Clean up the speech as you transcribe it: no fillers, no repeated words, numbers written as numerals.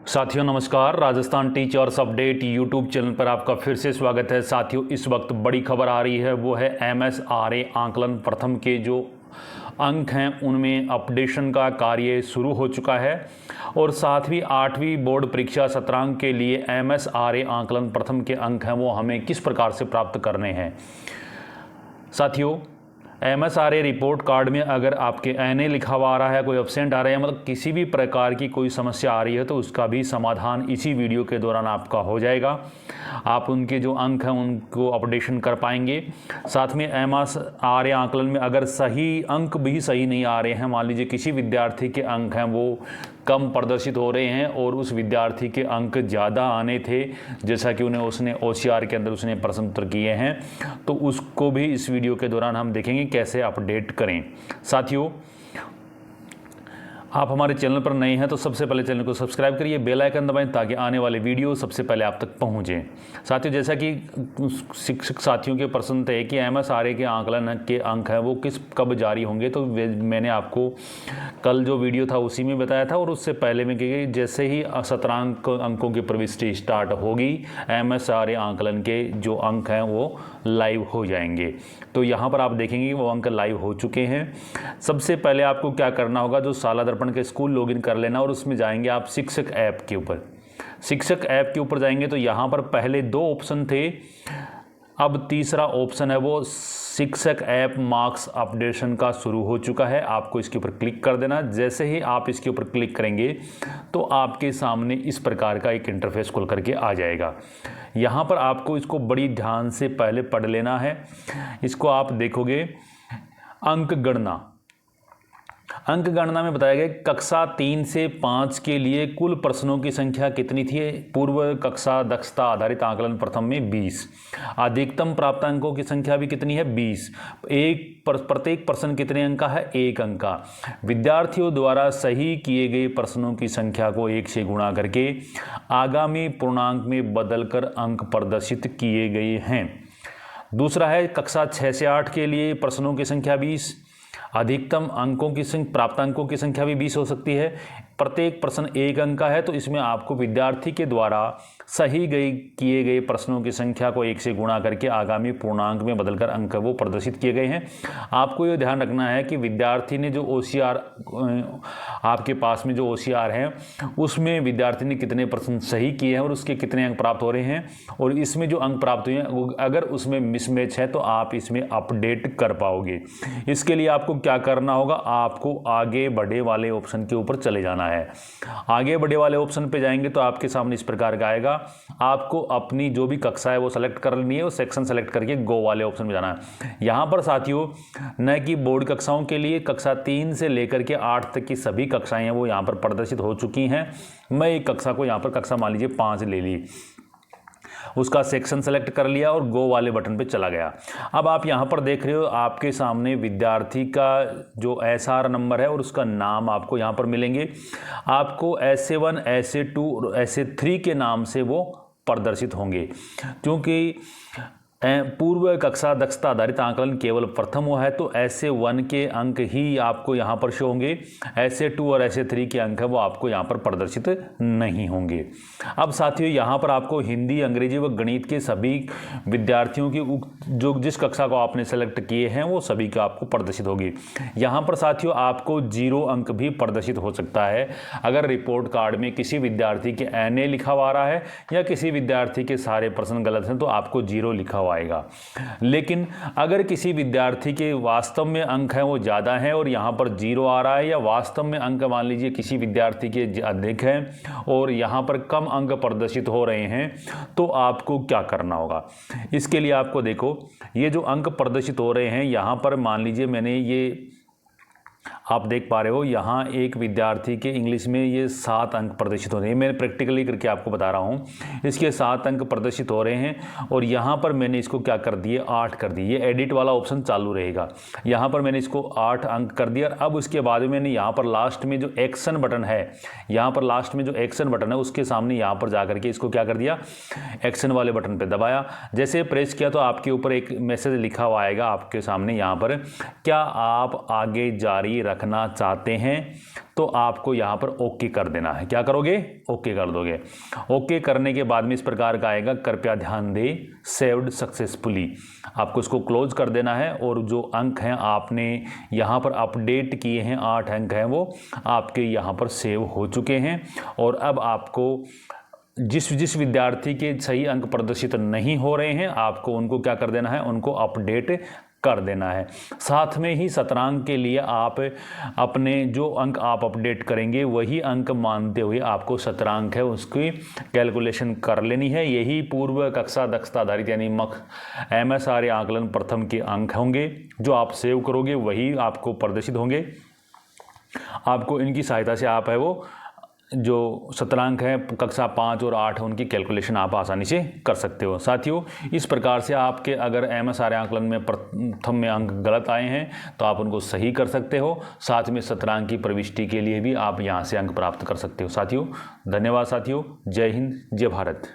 साथियों नमस्कार। Rajasthan teachers update YouTube channel पर आपका फिर से स्वागत है। साथियों इस वक्त बड़ी खबर आ रही है, वो है MSRA आकलन प्रथम के जो अंक हैं उनमें अपडेशन का कार्य शुरू हो चुका है और साथ ही 8वीं बोर्ड परीक्षा सत्रांक के लिए MSRA आकलन प्रथम के अंक हैं वो हमें किस प्रकार से प्राप्त करने हैं। साथियों MSRA रिपोर्ट कार्ड में अगर आपके NA लिखा हुआ आ रहा है, कोई एब्सेंट आ रहा है, मतलब किसी भी प्रकार की कोई समस्या आ रही है तो उसका भी समाधान इसी वीडियो के दौरान आपका हो जाएगा। आप उनके जो अंक हैं उनको अपडेशन कर पाएंगे। साथ में MSRA आकलन में अगर सही अंक भी सही नहीं आ रहे हैं, मान लीजिए किसी विद्यार्थी के अंक हैं वो कम प्रदर्शित हो रहे हैं और उस विद्यार्थी के अंक ज़्यादा आने थे, जैसा कि उसने OCR के अंदर उसने प्रश्न उत्तर किए हैं, तो उसको भी इस वीडियो के दौरान हम देखेंगे कैसे अपडेट करें। साथियों आप हमारे चैनल पर नए हैं तो सबसे पहले चैनल को सब्सक्राइब करिए, बेल आइकन दबाएं ताकि आने वाले वीडियो सबसे पहले आप तक पहुंचें। साथियों जैसा कि शिक्षक साथियों के प्रश्न थे कि MSRA के आकलन के अंक हैं वो कब जारी होंगे, तो मैंने आपको कल जो वीडियो था उसी में बताया था और उससे पहले में कि जैसे ही सत्रांक अंकों की प्रविष्टि स्टार्ट होगी MSRA आकलन के जो अंक हैं वो लाइव हो जाएंगे। तो यहाँ पर आप देखेंगे कि वो अंक लाइव हो चुके हैं। सबसे पहले आपको क्या करना होगा, जो साला दर्पण के स्कूल लॉगिन कर लेना और उसमें जाएंगे आप शिक्षक ऐप के ऊपर। शिक्षक ऐप के ऊपर जाएंगे तो यहाँ पर पहले 2 ऑप्शन थे, अब तीसरा ऑप्शन है वो शिक्षक ऐप मार्क्स अपडेशन का शुरू हो चुका है। आपको इसके ऊपर क्लिक कर देना। जैसे ही आप इसके ऊपर क्लिक करेंगे तो आपके सामने इस प्रकार का एक इंटरफेस खुल करके आ जाएगा। यहाँ पर आपको इसको बड़ी ध्यान से पहले पढ़ लेना है। इसको आप देखोगे अंक गणना। अंक गणना में बताया गया कक्षा 3 से 5 के लिए कुल प्रश्नों की संख्या कितनी थी। पूर्व कक्षा दक्षता आधारित आकलन प्रथम में 20। अधिकतम प्राप्त अंकों की संख्या भी कितनी है, 20। प्रत्येक प्रश्न कितने अंक का है, 1 अंक का। विद्यार्थियों द्वारा सही किए गए प्रश्नों की संख्या को 1 से गुणा करके आगामी पूर्णांक में बदलकर अंक प्रदर्शित किए गए हैं। दूसरा है कक्षा 6 से 8 के लिए प्रश्नों की संख्या 20। अधिकतम अंकों की प्राप्त अंकों की संख्या भी 20 हो सकती है। प्रत्येक प्रश्न 1 अंक का है, तो इसमें आपको विद्यार्थी के द्वारा सही किए गए प्रश्नों की संख्या को 1 से गुणा करके आगामी पूर्णांक में बदलकर अंक वो प्रदर्शित किए गए हैं। आपको ये ध्यान रखना है कि विद्यार्थी ने जो OCR आपके पास में जो OCR है उसमें विद्यार्थी ने कितने प्रश्न सही किए हैं और उसके कितने अंक प्राप्त हो रहे हैं, और इसमें जो अंक प्राप्त हुए हैं अगर उसमें मिसमैच है तो आप इसमें अपडेट कर पाओगे। इसके लिए आपको क्या करना होगा, आपको आगे बढ़े वाले ऑप्शन के ऊपर चले जाना है। आगे बढ़े वाले ऑप्शन पे जाएंगे तो आपके सामने इस प्रकार का आएगा। आपको अपनी जो भी कक्षा है वो सेलेक्ट कर लेनी है और सेक्शन सेलेक्ट करके गो वाले ऑप्शन में जाना है। यहाँ पर साथियों न कि बोर्ड कक्षाओं के लिए कक्षा 3 से लेकर के 8 तक की सभी कक्षाएं हैं वो यहाँ पर प्रदर्शित हो चुकी हैं। मैं एक कक्षा को यहाँ पर कक्षा मान लीजिए 5 ले ली, उसका सेक्शन सेलेक्ट कर लिया और गो वाले बटन पे चला गया। अब आप यहाँ पर देख रहे हो आपके सामने विद्यार्थी का जो SR नंबर है और उसका नाम आपको यहाँ पर मिलेंगे। आपको SA1 SA2 और SA3 के नाम से वो प्रदर्शित होंगे। क्योंकि पूर्व कक्षा दक्षता आधारित आकलन केवल प्रथम हुआ है तो SA1 के अंक ही आपको यहाँ पर शो होंगे, SA2 और SA3 के अंक है वो आपको यहाँ पर प्रदर्शित नहीं होंगे। अब साथियों यहाँ पर आपको हिंदी, अंग्रेजी व गणित के सभी विद्यार्थियों की जो जिस कक्षा को आपने सेलेक्ट किए हैं वो सभी का आपको प्रदर्शित होगी। यहाँ पर साथियों आपको 0 अंक भी प्रदर्शित हो सकता है अगर रिपोर्ट कार्ड में किसी विद्यार्थी के NA लिखा हुआ आ रहा है या किसी विद्यार्थी के सारे प्रश्न गलत हैं तो आपको 0 लिखा आएगा। लेकिन अगर किसी विद्यार्थी के वास्तव में अंक हैं वो ज़्यादा हैं और यहाँ पर 0 आ रहा है, या वास्तव में अंक मान लीजिए किसी विद्यार्थी के अधिक हैं और यहाँ पर कम अंक प्रदर्शित हो रहे हैं, तो आपको क्या करना होगा। इसके लिए आपको देखो ये जो अंक प्रदर्शित हो रहे हैं यहाँ पर मान लीजिए मैंने ये आप देख पा रहे हो यहाँ एक विद्यार्थी के इंग्लिश में ये 7 अंक प्रदर्शित हो रहे हैं। मैं प्रैक्टिकली करके आपको बता रहा हूँ। इसके 7 अंक प्रदर्शित हो रहे हैं और यहाँ पर मैंने इसको क्या कर दिए, 8 कर दिए। ये एडिट वाला ऑप्शन चालू रहेगा। यहाँ पर मैंने इसको 8 अंक कर दिया। अब उसके बाद मैंने यहाँ पर लास्ट में जो एक्शन बटन है, यहाँ पर लास्ट में जो एक्शन बटन है उसके सामने यहाँ पर जा करके इसको क्या कर दिया, एक्शन वाले बटन पर दबाया। जैसे प्रेस किया तो आपके ऊपर एक मैसेज लिखा हुआ आएगा आपके सामने यहाँ पर, क्या आप आगे जारी रखना चाहते हैं तो आपको यहाँ पर ओके कर देना है। क्या करोगे? ओके कर दोगे। ओके करने के बाद में इस प्रकार का आएगा, कृपया ध्यान दें, सेव्ड सक्सेसफुली। आपको इसको क्लोज कर देना है और जो अंक हैं आपने यहाँ पर अपडेट किए हैं, 8 अंक हैं, वो आपके यहाँ पर सेव हो चुके हैं। और अब आपको जिस विद्यार्थी के सही अंक प्रदर्शित नहीं हो रहे हैं, आपको उनको क्या कर देना है? उनको अपडेट कर देना है। साथ में ही शतरंज के लिए आप अपने जो अंक आप अपडेट करेंगे वही अंक मानते हुए आपको शतरंज है उसकी कैलकुलेशन कर लेनी है। यही पूर्व कक्षा दक्षता आधारित यानी MSRA आकलन प्रथम के अंक होंगे। जो आप सेव करोगे वही आपको प्रदर्शित होंगे। आपको इनकी सहायता से आप है वो जो शतरंज है कक्षा 5 और 8 है उनकी कैलकुलेशन आप आसानी से कर सकते हो। साथियों, इस प्रकार से आपके अगर MSRA आकलन में प्रथम में अंक गलत आए हैं तो आप उनको सही कर सकते हो। साथ में शतरंज की प्रविष्टि के लिए भी आप यहाँ से अंक प्राप्त कर सकते हो। साथियों, धन्यवाद साथियों। जय हिंद, जय भारत।